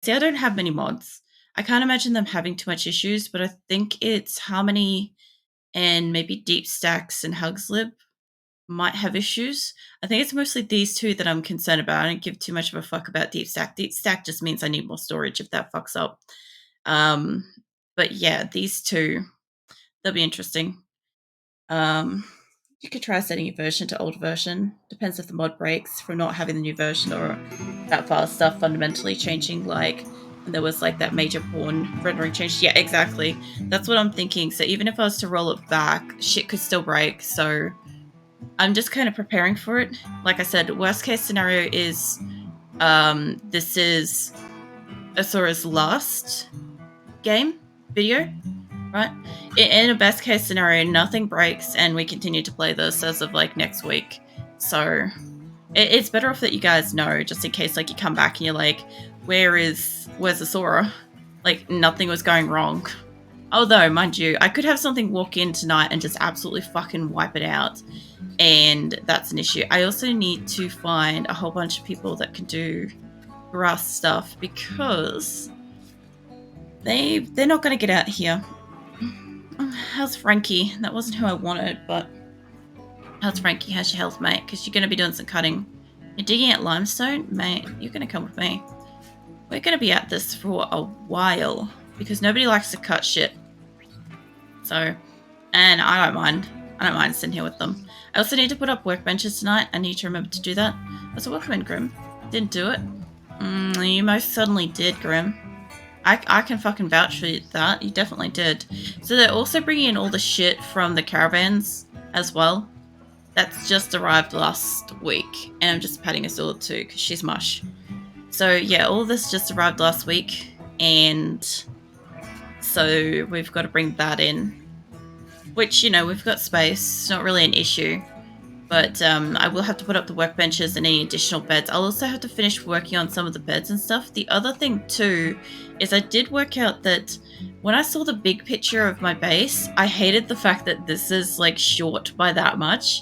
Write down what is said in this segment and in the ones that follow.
See, I don't have many mods. I can't imagine them having too much issues, but I think it's Harmony and maybe Deep Stacks and HugsLib might have issues. I think it's mostly these two that I'm concerned about. I don't give too much of a fuck about Deep Stack. Deep Stack just means I need more storage if that fucks up. Um, but yeah, these two, they'll be interesting. You could try setting your version to old version. Depends if the mod breaks from not having the new version or that file stuff fundamentally changing, like when there was like that major pawn rendering change. Yeah, exactly. That's what I'm thinking. So even if I was to roll it back, shit could still break. So I'm just kind of preparing for it. Like I said, worst case scenario is this is Asora's last game video, right? In a best case scenario, nothing breaks and we continue to play this as of like next week. So it's better off that you guys know, just in case like you come back and you're like, where's Asora? Like nothing was going wrong. Although, mind you, I could have something walk in tonight and just absolutely fucking wipe it out. And that's an issue. I also need to find a whole bunch of people that can do grass stuff because they're not going to get out here. How's Frankie? That wasn't who I wanted, but how's Frankie? How's your health, mate? Because you're going to be doing some cutting. You're digging at limestone? Mate, you're going to come with me. We're going to be at this for a while because nobody likes to cut shit. So, and I don't mind. I don't mind sitting here with them. I also need to put up workbenches tonight. I need to remember to do that. So welcome in, Grim. Didn't do it. You most certainly did, Grim. I can fucking vouch for that. You definitely did. So they're also bringing in all the shit from the caravans as well. That's just arrived last week. And I'm just patting Asora too, because she's mush. So yeah, all this just arrived last week. And so we've got to bring that in. Which, you know, we've got space. It's not really an issue. But I will have to put up the workbenches and any additional beds. I'll also have to finish working on some of the beds and stuff. The other thing too is I did work out that when I saw the big picture of my base, I hated the fact that this is like short by that much.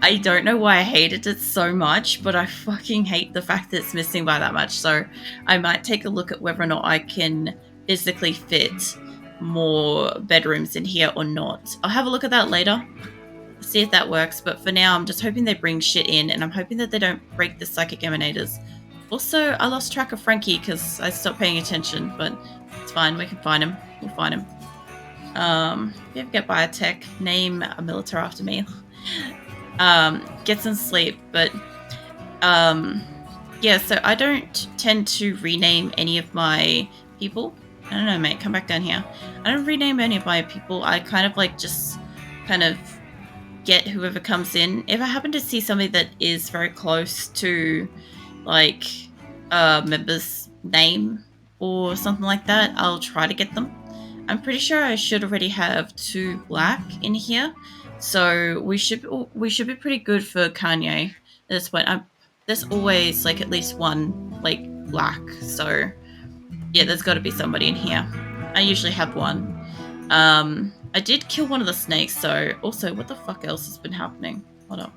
I don't know why I hated it so much, but I fucking hate the fact that it's missing by that much. So I might take a look at whether or not I can physically fit more bedrooms in here or not. I'll have a look at that later. See if that works, but for now I'm just hoping they bring shit in and I'm hoping that they don't break the psychic emanators. Also, I lost track of Frankie because I stopped paying attention, but it's fine, we can find him. We'll find him. If you ever get biotech, name a militar after me. Get some sleep, but yeah, so I don't tend to rename any of my people. I don't know, mate, come back down here. I don't rename any of my people. I kind of like just kind of get whoever comes in. If I happen to see somebody that is very close to like a member's name or something like that, I'll try to get them. I'm pretty sure I should already have 2 black in here, so we should be pretty good for Kanye at this point. There's always like at least 1 like black, so yeah, there's got to be somebody in here. I usually have 1. I did kill one of the snakes, so also, what the fuck else has been happening? Hold up.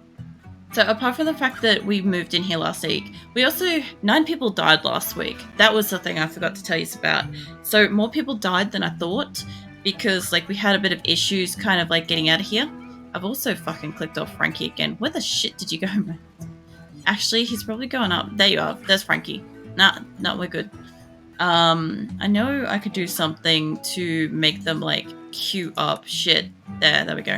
So apart from the fact that we moved in here last week, we also, 9 people died last week. That was the thing I forgot to tell you about. So more people died than I thought because like we had a bit of issues kind of like getting out of here. I've also fucking clicked off Frankie again. Where the shit did you go, man? Actually, he's probably going up. There you are. There's Frankie. Nah, we're good. I know I could do something to make them like queue up shit. There we go.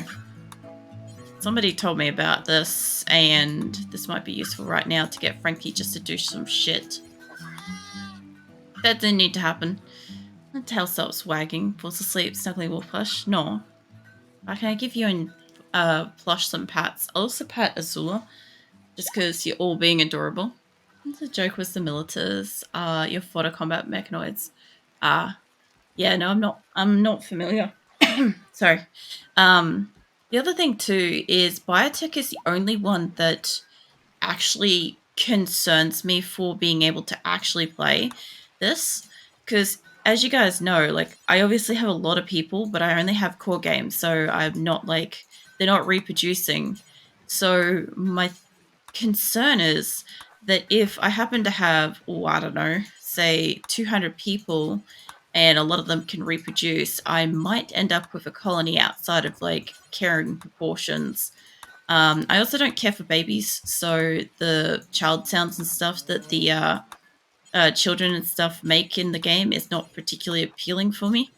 Somebody told me about this, and this might be useful right now to get Frankie just to do some shit. That didn't need to happen. The tail stops wagging, falls asleep, snuggling wolf plush. No. Can I give you a plush some pats? I'll also pat Azula, just because you're all being adorable. The joke was the militars, your fodder combat mechanoids. Yeah, no, I'm not familiar. Sorry. The other thing too is biotech is the only one that actually concerns me for being able to actually play this, because as you guys know, like I obviously have a lot of people, but I only have core games, so I'm not like, they're not reproducing. So my concern is that if I happen to have, I don't know, say 200 people and a lot of them can reproduce, I might end up with a colony outside of like caring proportions. I also don't care for babies, so the child sounds and stuff that the children and stuff make in the game is not particularly appealing for me.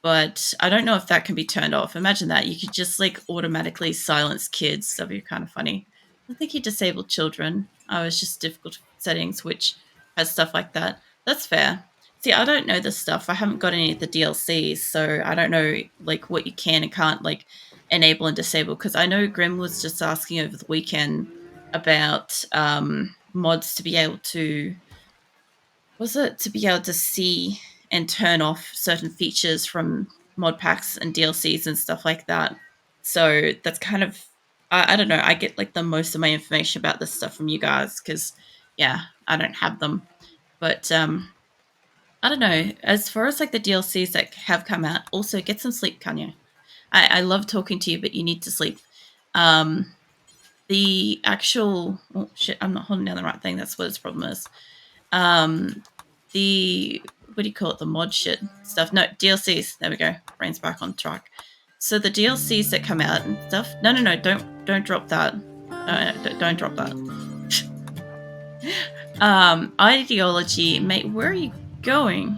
But I don't know if that can be turned off. Imagine that. You could just like automatically silence kids. That'd be kind of funny. I think you disabled children. I was just difficult settings, which has stuff like that. That's fair. See, I don't know this stuff. I haven't got any of the DLCs, so I don't know like what you can and can't like enable and disable. Because I know Grim was just asking over the weekend about mods to be able to see and turn off certain features from mod packs and DLCs and stuff like that. So that's kind of I don't know. I get like the most of my information about this stuff from you guys because yeah, I don't have them. But I don't know. As far as like the DLCs that have come out, also get some sleep, Kanya. I love talking to you, but you need to sleep. The actual oh shit, I'm not holding down the right thing. That's what its problem is. The what do you call it? The mod shit stuff. No, DLCs. There we go. Brain's back on track. So the DLCs that come out and stuff. No, don't drop that. Don't drop that. Ideology, mate. Where are you going?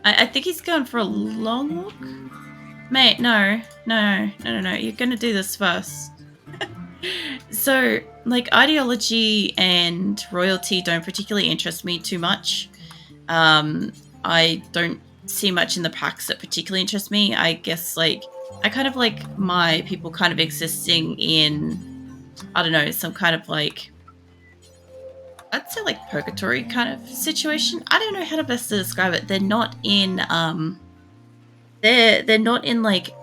I think he's going for a long walk. Mate, no. You're gonna do this first. So, like, ideology and royalty don't particularly interest me too much. I don't see much in the packs that particularly interest me. I guess, like, I kind of like my people kind of existing in, I don't know, some kind of, like, I'd say, like, purgatory kind of situation. I don't know how to best to describe it. They're not in, they're not in, like,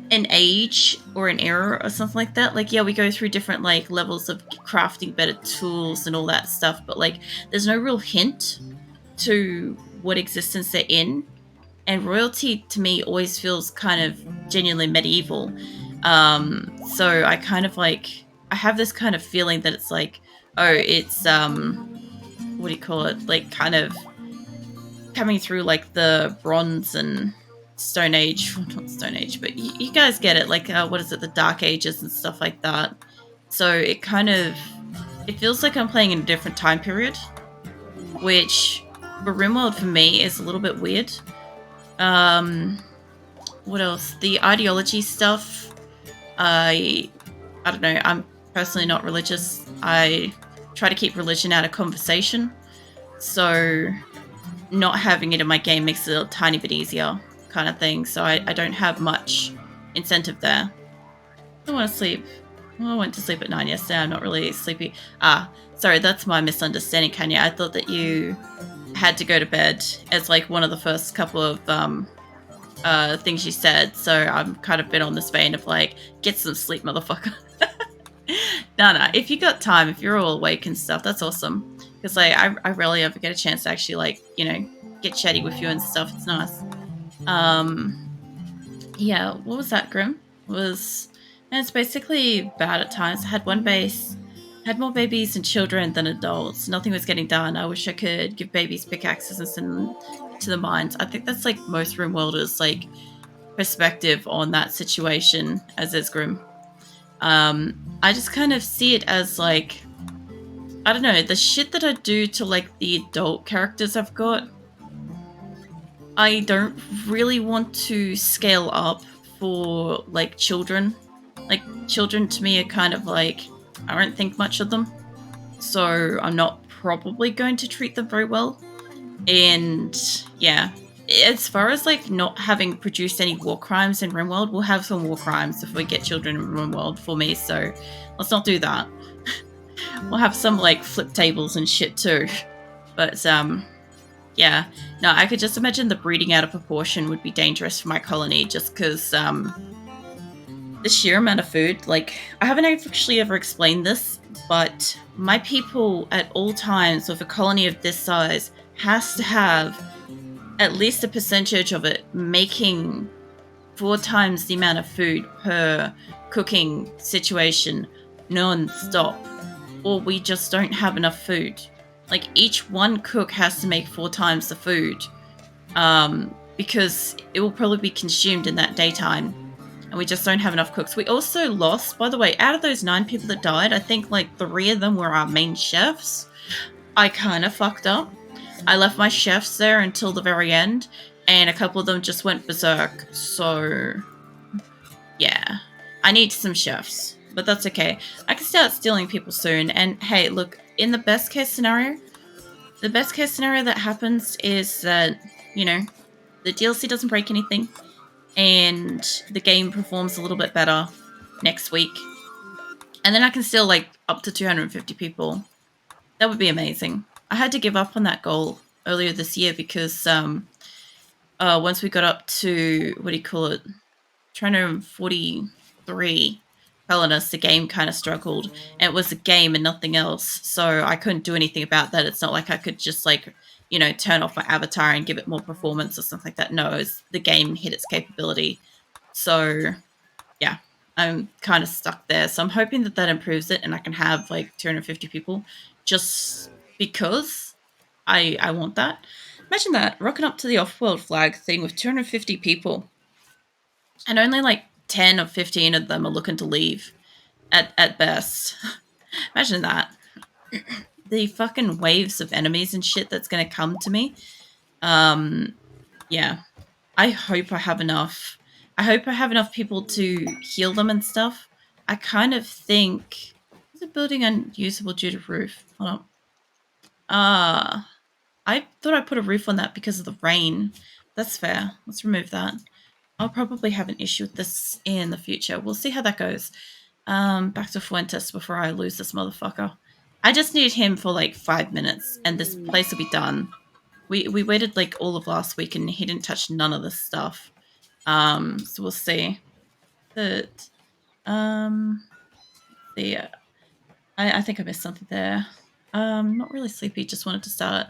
an age or an era or something like that. Like, yeah, we go through different like levels of crafting better tools and all that stuff, but like there's no real hint to what existence they're in. And royalty to me always feels kind of genuinely medieval. So I kind of like I have this kind of feeling that it's like, oh, it's what do you call it? Like kind of coming through like the bronze and Stone Age, well, not Stone Age, but you guys get it. Like, what is it? The Dark Ages and stuff like that. So it feels like I'm playing in a different time period, which for RimWorld for me is a little bit weird. What else? The ideology stuff. I don't know. I'm personally not religious. I try to keep religion out of conversation, so not having it in my game makes it a tiny bit easier. Kind of thing, so I don't have much incentive there. I want to sleep. Well, I went to sleep at 9 yesterday. I'm not really sleepy. Sorry, that's my misunderstanding, Kanya. I thought that you had to go to bed as like one of the first couple of things you said. So I'm kind of been on this vein of like, get some sleep, motherfucker. No. If you got time, if you're all awake and stuff, that's awesome. Because like I rarely ever get a chance to actually like get chatty with you and stuff. It's nice. Yeah, what was that, Grim? It's basically bad at times. I had one base, had more babies and children than adults. Nothing was getting done. I wish I could give babies pickaxes and send them to the mines. I think that's like most RimWorlders' like perspective on that situation as is Grim. I just kind of see it as like, I don't know, the shit that I do to like the adult characters I've got, I don't really want to scale up for like children. Like children to me are kind of like, I don't think much of them. So I'm not probably going to treat them very well. And yeah, as far as like not having produced any war crimes in RimWorld, we'll have some war crimes if we get children in RimWorld for me. So let's not do that. We'll have some like flip tables and shit too. But yeah, no, I could just imagine the breeding out of proportion would be dangerous for my colony just because the sheer amount of food, like, I haven't actually ever explained this, but my people at all times with a colony of this size has to have at least a percentage of it making 4 times the amount of food per cooking situation non-stop, or we just don't have enough food. Like, each one cook has to make 4 times the food, because it will probably be consumed in that daytime, and we just don't have enough cooks. We also lost, by the way, out of those 9 people that died, I think like 3 of them were our main chefs. I kind of fucked up. I left my chefs there until the very end, and a couple of them just went berserk. So, yeah. I need some chefs, but that's okay. I can start stealing people soon, and hey, look, in the best case scenario that happens is that, you know, the DLC doesn't break anything, and the game performs a little bit better next week. And then I can steal like up to 250 people. That would be amazing. I had to give up on that goal earlier this year because once we got up to, 343 colonists, the game kind of struggled. And it was a game and nothing else, so I couldn't do anything about that. It's not like I could just like, you know, turn off my avatar and give it more performance or something like that. No, the game hit its capability. So yeah, I'm kind of stuck there. So I'm hoping that that improves it and I can have like 250 people just because I want that. Imagine that, rocking up to the off-world flag thing with 250 people and only like 10 or 15 of them are looking to leave at best. Imagine that. The fucking waves of enemies and shit that's going to come to me. Yeah. I hope I have enough. I hope I have enough people to heal them and stuff. I kind of think... Is it building unusable due to roof? Hold on. I thought I put a roof on that because of the rain. That's fair. Let's remove that. I'll probably have an issue with this in the future. We'll see how that goes. Back to Fuentes before I lose this motherfucker. I just need him for like 5 minutes and this place will be done. We waited like all of last week and he didn't touch none of this stuff. So we'll see. But I think I missed something there. Not really sleepy, just wanted to start.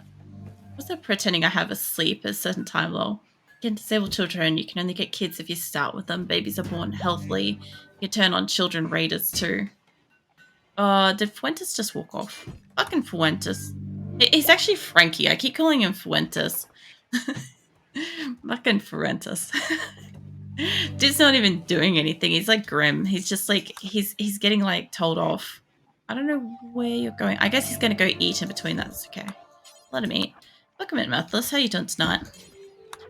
Was that pretending I have a sleep at a certain time though? Again, disabled children, you can only get kids if you start with them. Babies are born healthily. You turn on children raiders too. Did Fuentes just walk off? Fucking Fuentes. He's actually Frankie. I keep calling him Fuentes. Fucking Fuentes. Dude's not even doing anything. He's like grim. He's just like, he's getting like told off. I don't know where you're going. I guess he's going to go eat in between. That's okay. Let him eat. Welcome in, Mathless. How you doing tonight?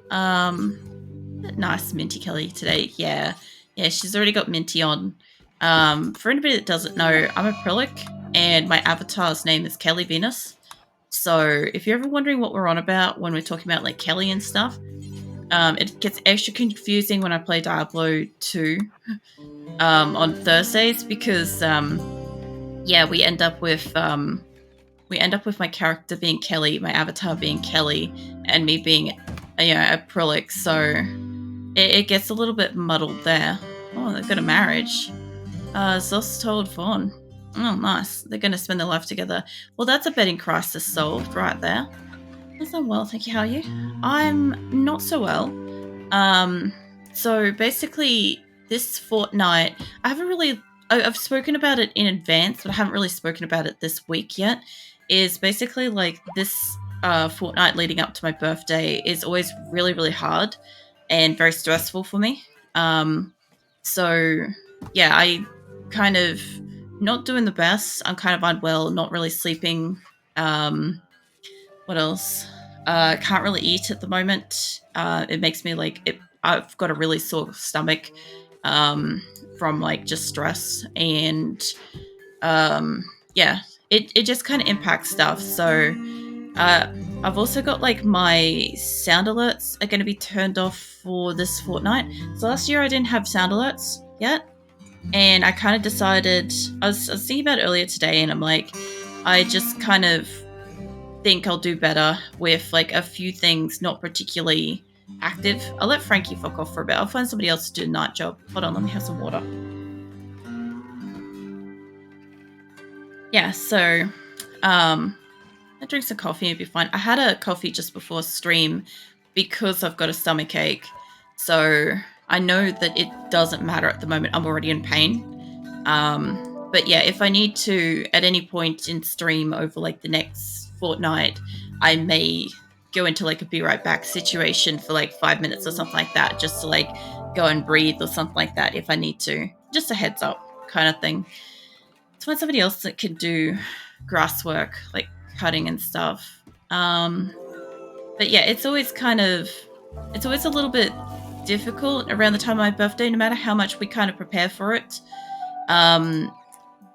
Nice Minty Kelly today. Yeah, she's already got Minty on. For anybody that doesn't know, I'm Aprillic, and my avatar's name is Kelly Venus. So if you're ever wondering what we're on about when we're talking about like Kelly and stuff, it gets extra confusing when I play Diablo 2 on Thursdays because we end up with my character being Kelly, my avatar being Kelly, and me being Aprillic, so it gets a little bit muddled there. Oh, they've got a marriage. Zos told Vaughn. Oh, nice. They're going to spend their life together. Well, that's a betting crisis solved right there. Yes, I'm well, thank you. How are you? I'm not so well. So basically, this fortnight, I've spoken about it in advance, but I haven't really spoken about it this week yet, is basically like this fortnight leading up to my birthday is always really, really hard and very stressful for me. So yeah, I kind of not doing the best. I'm kind of unwell, not really sleeping. What else? Can't really eat at the moment. It makes me I've got a really sore stomach from like just stress, and it just kind of impacts stuff. So I've also got like my sound alerts are going to be turned off for this fortnight. So last year I didn't have sound alerts yet, and I kind of decided, I was thinking about it earlier today, and I'm like, I just kind of think I'll do better with like a few things not particularly active. I'll let Frankie fuck off for a bit. I'll find somebody else to do the night job. Hold on, let me have some water. Yeah, so I drink some coffee and be fine. I had a coffee just before stream because I've got a stomach ache. So I know that it doesn't matter at the moment. I'm already in pain. But yeah, if I need to at any point in stream over like the next fortnight, I may go into like a be right back situation for like 5 minutes or something like that, just to like go and breathe or something like that if I need to. Just a heads up kind of thing. To find somebody else that can do grass work, like cutting and stuff. But yeah, it's always a little bit difficult around the time of my birthday, no matter how much we kind of prepare for it.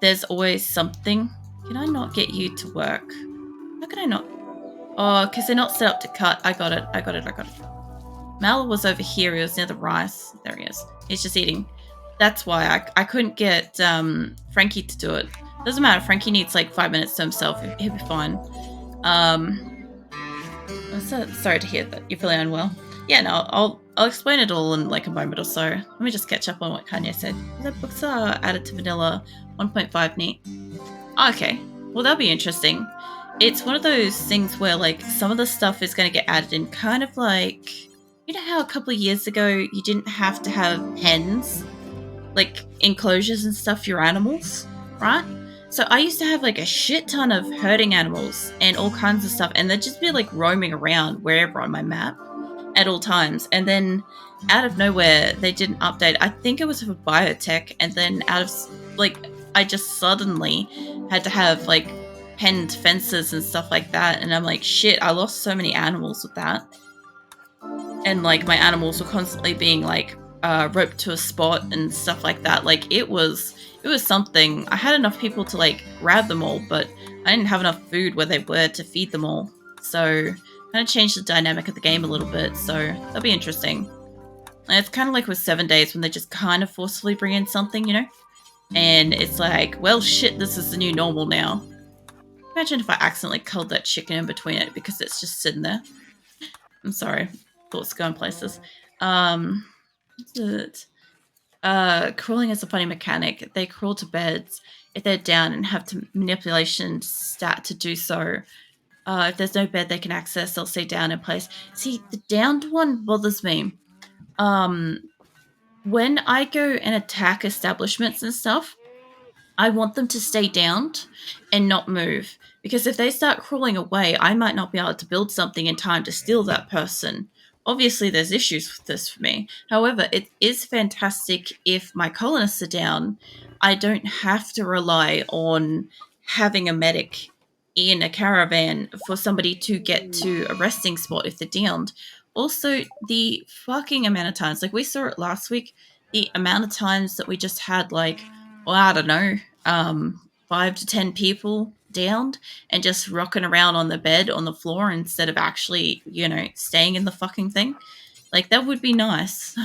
There's always something. Can I not get you to work? How can I not? Oh, because they're not set up to cut. I got it. Mal was over here. He was near the rice. There he is. He's just eating. That's why I couldn't get Frankie to do it. Doesn't matter. Frankie needs like 5 minutes to himself. He'll be fine. I'm sorry to hear that you're feeling unwell. Yeah, no, I'll explain it all in like a moment or so. Let me just catch up on what Kanye said. The books are added to vanilla 1.5 neat. Okay, well that'll be interesting. It's one of those things where like some of the stuff is going to get added in, kind of like, you know how a couple of years ago you didn't have to have pens, like enclosures and stuff for your animals, right? So I used to have like a shit ton of herding animals and all kinds of stuff, and they'd just be like roaming around wherever on my map at all times. And then out of nowhere, they did an update. I think it was for biotech, and then out of like, I just suddenly had to have like penned fences and stuff like that. And I'm like, shit, I lost so many animals with that. And like my animals were constantly being like roped to a spot and stuff like that. Like it was something. I had enough people to like grab them all, but I didn't have enough food where they were to feed them all. So kind of changed the dynamic of the game a little bit. So that'll be interesting. And it's kind of like with 7 days when they just kind of forcefully bring in something, you know? And it's like, well, shit, this is the new normal now. Imagine if I accidentally culled that chicken in between it because it's just sitting there. I'm sorry. Thoughts going places. Crawling is a funny mechanic. They crawl to beds if they're down and have to manipulation stat to do so. If there's no bed they can access, they'll stay down in place. See, the downed one bothers me. When I go and attack establishments and stuff, I want them to stay downed and not move. Because if they start crawling away, I might not be able to build something in time to steal that person. Obviously, there's issues with this for me. However, it is fantastic if my colonists are down. I don't have to rely on having a medic in a caravan for somebody to get to a resting spot if they're downed. Also, the fucking amount of times, like we saw it last week, the amount of times that we just had like, well, I don't know, 5 to 10 people downed and just rocking around on the bed on the floor instead of actually, you know, staying in the fucking thing. Like, that would be nice.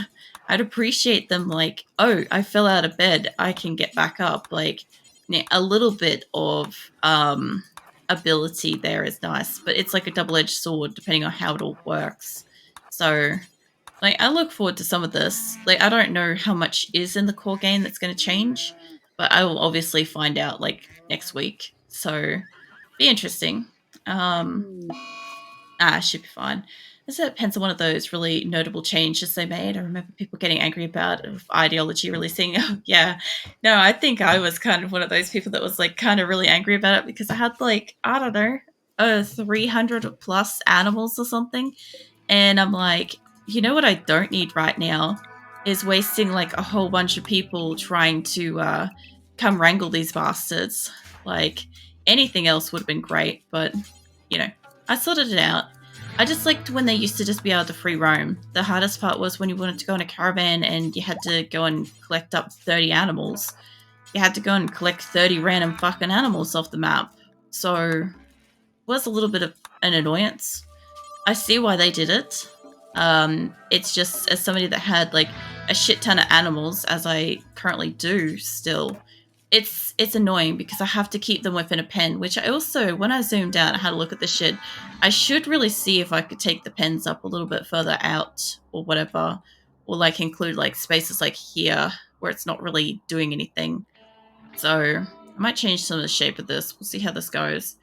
I'd appreciate them like, oh, I fell out of bed, I can get back up. Like, a little bit of ability there is nice, but it's like a double-edged sword depending on how it all works. So, like, I look forward to some of this. Like, I don't know how much is in the core game that's going to change, but I will obviously find out, like, next week. So, be interesting. Should be fine. This depends on one of those really notable changes they made. I remember people getting angry about ideology releasing. Yeah. No, I think I was kind of one of those people that was, like, kind of really angry about it because I had, like, I don't know, 300 plus animals or something. And I'm like, you know what I don't need right now is wasting like a whole bunch of people trying to come wrangle these bastards. Like, anything else would have been great, but, you know, I sorted it out. I just liked when they used to just be able to free roam. The hardest part was when you wanted to go in a caravan and you had to go and collect up 30 animals. You had to go and collect 30 random fucking animals off the map. So it was a little bit of an annoyance. I see why they did it. It's just, as somebody that had like a shit ton of animals, as I currently do still, it's annoying because I have to keep them within a pen, which I also, when I zoomed out and had a look at the shit, I should really see if I could take the pens up a little bit further out or whatever, or like include like spaces like here where it's not really doing anything. So I might change some of the shape of this. We'll see how this goes.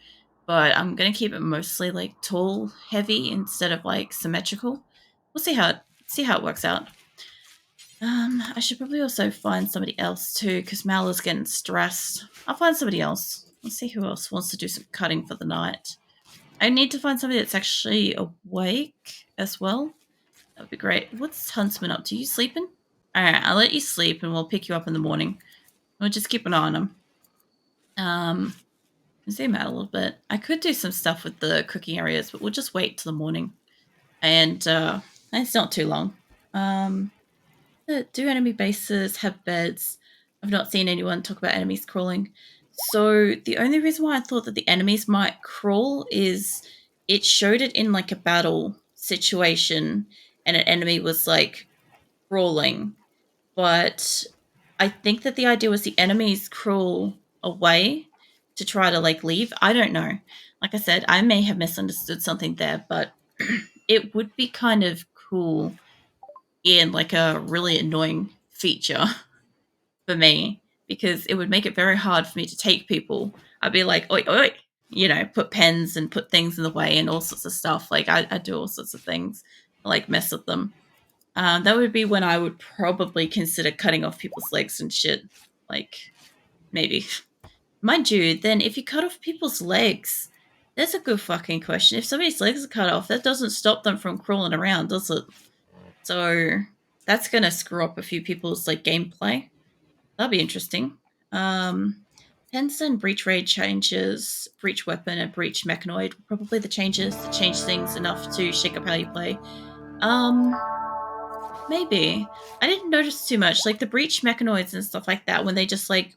But I'm going to keep it mostly like tall, heavy instead of like symmetrical. We'll see how it works out. I should probably also find somebody else too because Mal is getting stressed. I'll find somebody else. Let's see who else wants to do some cutting for the night. I need to find somebody that's actually awake as well. That would be great. What's Huntsman up to? You sleeping? Alright, I'll let you sleep and we'll pick you up in the morning. We'll just keep an eye on him. Zoom out a little bit. I could do some stuff with the cooking areas, but we'll just wait till the morning. And it's not too long. Do enemy bases have beds? I've not seen anyone talk about enemies crawling. So the only reason why I thought that the enemies might crawl is it showed it in like a battle situation and an enemy was like crawling. But I think that the idea was the enemies crawl away to try to like leave. I don't know. Like I said, I may have misunderstood something there, but it would be kind of cool in like a really annoying feature for me because it would make it very hard for me to take people. I'd be like, oi, oi, you know, put pens and put things in the way and all sorts of stuff. Like I do all sorts of things, like mess with them. That would be when I would probably consider cutting off people's legs and shit. Like, maybe. Mind you, then if you cut off people's legs, that's a good fucking question. If somebody's legs are cut off, that doesn't stop them from crawling around, does it? So that's gonna screw up a few people's like gameplay. That'll be interesting. Pens and breach raid changes, breach weapon and breach mechanoid. Probably the changes that change things enough to shake up how you play. Maybe. I didn't notice too much. Like the breach mechanoids and stuff like that, when they just like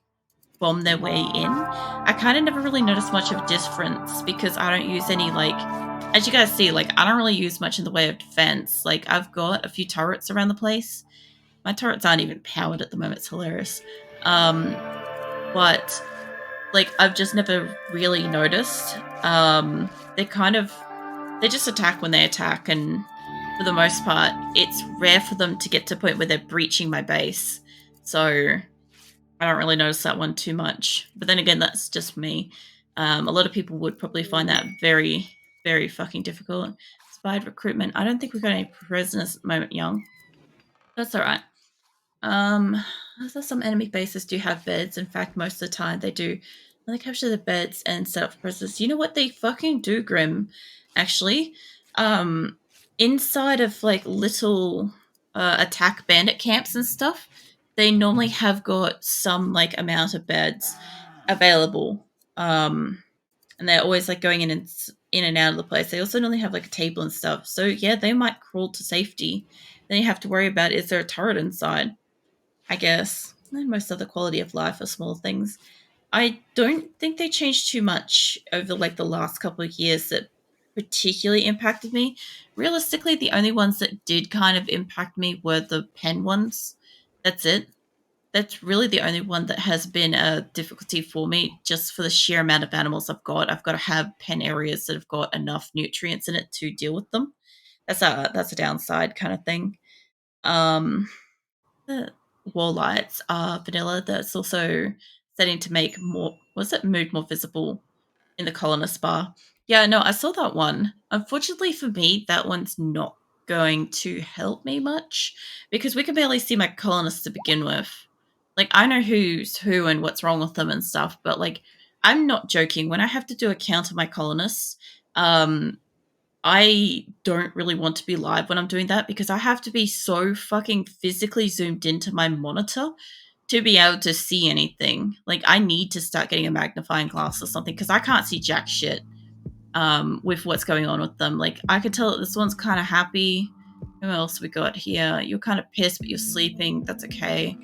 bomb their way in, I kind of never really noticed much of a difference because I don't use any like, as you guys see, like I don't really use much in the way of defense. Like I've got a few turrets around the place. My turrets aren't even powered at the moment. It's hilarious. But like I've just never really noticed. They just attack when they attack, and for the most part, it's rare for them to get to a point where they're breaching my base. So I don't really notice that one too much. But then again, that's just me. A lot of people would probably find that very, very fucking difficult. Spied recruitment. I don't think we've got any prisoners at the moment, young. That's all right. Some enemy bases do have beds. In fact, most of the time they do. When they capture the beds and set up for prisoners. You know what they fucking do, Grim? Actually, inside of like little attack bandit camps and stuff, they normally have got some like amount of beds available. And they're always like going in and out of the place. They also normally have like a table and stuff. So yeah, they might crawl to safety. Then you have to worry about, is there a turret inside? I guess. And most of the quality of life are small things. I don't think they changed too much over like the last couple of years that particularly impacted me. Realistically, the only ones that did kind of impact me were the pen ones. That's it. That's really the only one that has been a difficulty for me, just for the sheer amount of animals I've got. I've got to have pen areas that have got enough nutrients in it to deal with them. That's a downside kind of thing. The wall lights are vanilla. That's also setting to make mood more visible in the colonist bar. Yeah, no, I saw that one. Unfortunately for me, that one's not going to help me much because we can barely see my colonists to begin with. Like, I know who's who and what's wrong with them and stuff, but like, I'm not joking. When I have to do a count of my colonists, I don't really want to be live when I'm doing that because I have to be so fucking physically zoomed into my monitor to be able to see anything. Like, I need to start getting a magnifying glass or something because I can't see jack shit with what's going on with them. Like, I can tell that this one's kind of happy. Who else we got here? You're kind of pissed, but you're sleeping. That's okay.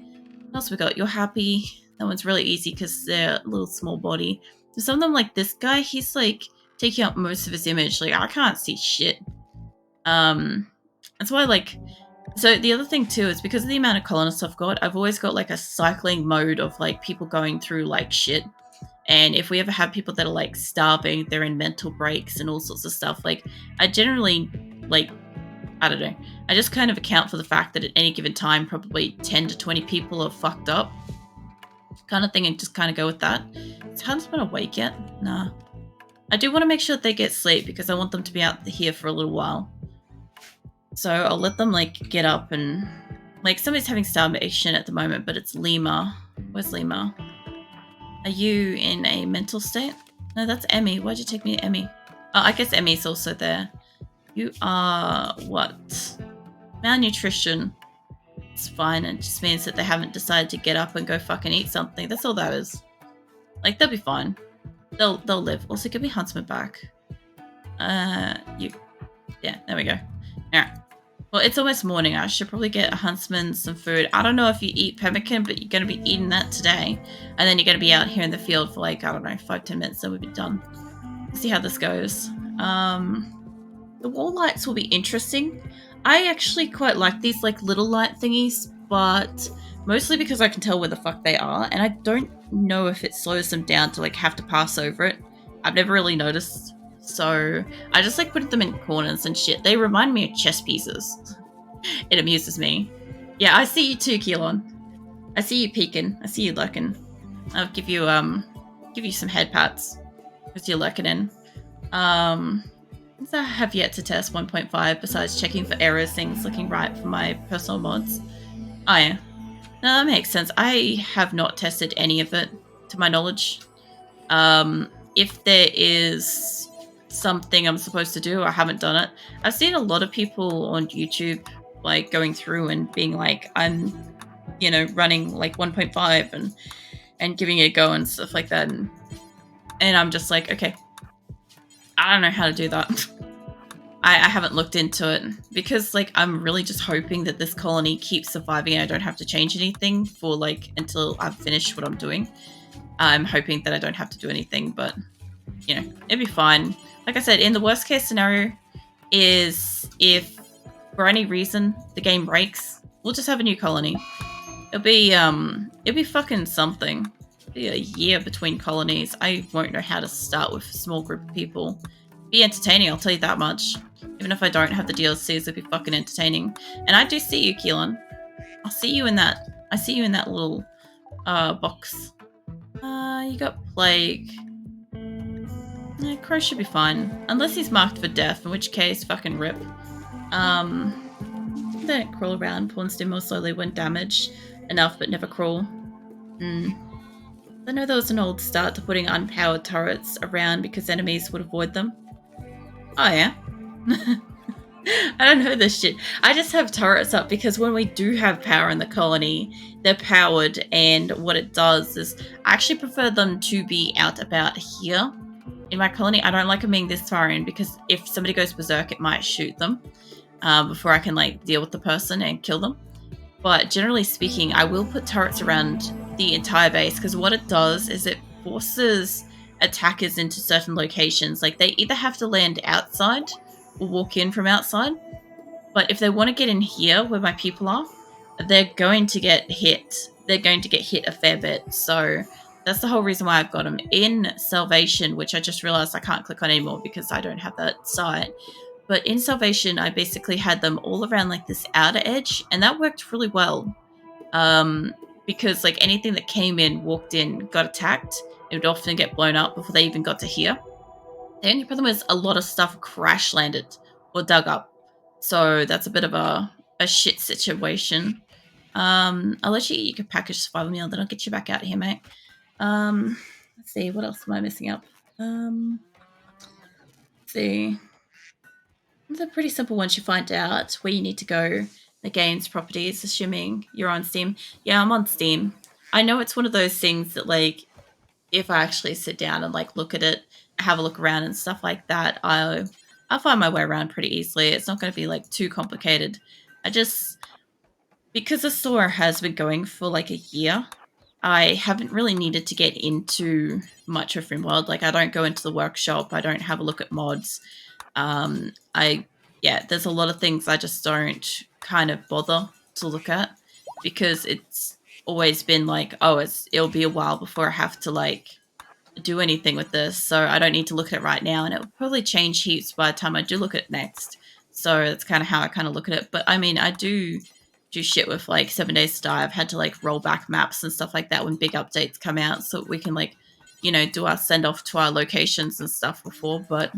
What else we got? You're happy. That one's really easy because they're a little small body. Some of them, like this guy, he's like taking up most of his image. Like, I can't see shit. That's why, like, so the other thing too is because of the amount of colonists I've got, I've always got like a cycling mode of like people going through like shit. And if we ever have people that are like starving, they're in mental breaks and all sorts of stuff, like I generally like, I don't know, I just kind of account for the fact that at any given time, probably 10 to 20 people are fucked up kind of thing and just kind of go with that. Has Hans been awake yet? Nah. I do want to make sure that they get sleep because I want them to be out here for a little while. So I'll let them like get up and like somebody's having starvation at the moment, but it's Lima. Where's Lima? Are you in a mental state? No, that's Emmy. Why'd you take me to Emmy? I guess Emmy's also there. You are what? Malnutrition. It's fine. It just means that they haven't decided to get up and go fucking eat something. That's all that is. Like, they'll be fine. They'll live. Also, give me Huntsman back. You. Yeah, there we go. Alright. Well, it's almost morning. I should probably get a Huntsman some food. I don't know if you eat pemmican, but you're going to be eating that today. And then you're going to be out here in the field for like, I don't know, 5-10 minutes, then we'll be done. Let's see how this goes. The wall lights will be interesting. I actually quite like these like little light thingies, but mostly because I can tell where the fuck they are, and I don't know if it slows them down to like have to pass over it. I've never really noticed, so I just like put them in corners and shit. They remind me of chess pieces. It amuses me. Yeah, I see you too, Qulin. I see you peeking. I see you lurking. I'll give you some head pats because you're lurking in. I have yet to test 1.5 besides checking for errors, things looking right for my personal mods. Oh yeah. No, that makes sense. I have not tested any of it, to my knowledge. If there is something I'm supposed to do, I haven't done it. I've seen a lot of people on YouTube like going through and being like, I'm, running like 1.5 and giving it a go and stuff like that. And I'm just like, okay, I don't know how to do that. I haven't looked into it because like I'm really just hoping that this colony keeps surviving and I don't have to change anything for like until I've finished what I'm doing. I'm hoping that I don't have to do anything, but it'd be fine. Like I said, in the worst case scenario is if for any reason the game breaks, we'll just have a new colony. It'll be fucking something. It'll be a year between colonies. I won't know how to start with a small group of people. Be entertaining, I'll tell you that much. Even if I don't have the DLCs, it'll be fucking entertaining. And I do see you, Qulin. I see you in that little box. You got plague. Yeah, Crow should be fine. Unless he's marked for death, in which case, fucking rip. They don't crawl around. Pawns do more slowly when damaged. Enough, but never crawl. I know there was an old start to putting unpowered turrets around because enemies would avoid them. Oh yeah. I don't know this shit. I just have turrets up because when we do have power in the colony, they're powered, and what it does is I actually prefer them to be out about here. In my colony, I don't like them being this far in because if somebody goes berserk, it might shoot them before I can like deal with the person and kill them. But generally speaking, I will put turrets around the entire base because what it does is it forces attackers into certain locations. Like they either have to land outside or walk in from outside. But if they want to get in here where my people are, they're going to get hit. They're going to get hit a fair bit. So that's the whole reason why I've got them in Salvation, which I just realized I can't click on anymore because I don't have that site. But in Salvation, I basically had them all around like this outer edge, and that worked really well. Because like anything that came in, walked in, got attacked, it would often get blown up before they even got to here. The only problem is a lot of stuff crash landed or dug up. So that's a bit of a shit situation. I'll let you eat your packaged survival meal, then I'll get you back out here, mate. Let's see, what else am I missing up? Let's see. They're pretty simple once you find out where you need to go. The game's properties, assuming you're on Steam. Yeah, I'm on Steam. I know it's one of those things that, like, if I actually sit down and, like, look at it, have a look around and stuff like that, I'll find my way around pretty easily. It's not going to be, like, too complicated. Because Asora has been going for, like, a year, I haven't really needed to get into much of RimWorld. Like, I don't go into the workshop. I don't have a look at mods. There's a lot of things I just don't kind of bother to look at because it's always been like, it'll be a while before I have to like do anything with this. So I don't need to look at it right now, and it will probably change heaps by the time I do look at it next. So that's kind of how I kind of look at it. But I mean, I do shit with like 7 Days to Die. I've had to like roll back maps and stuff like that when big updates come out so we can like, do our send off to our locations and stuff before. But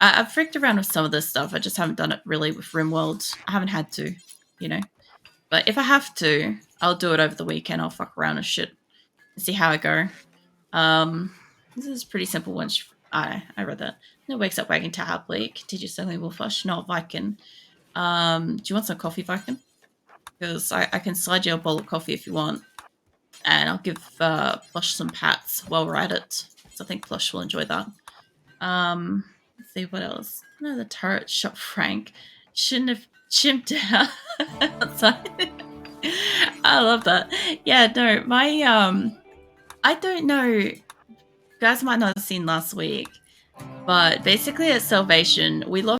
I've freaked around with some of this stuff. I just haven't done it really with RimWorld. I haven't had to, But if I have to, I'll do it over the weekend. I'll fuck around with shit and see how I go. This is pretty simple once I read that. No wakes up wagging to Aprillic. Continues selling Wolfish, not Viking. Do you want some coffee, Viking? Because I can slide you a bowl of coffee if you want. And I'll give Plush some pats while we're at it. So I think Plush will enjoy that. Let's see what else. No, the turret shot Frank. Shouldn't have chimped out outside. I love that. Yeah, no, my I don't know. You guys might not have seen last week, but basically at Salvation, we lost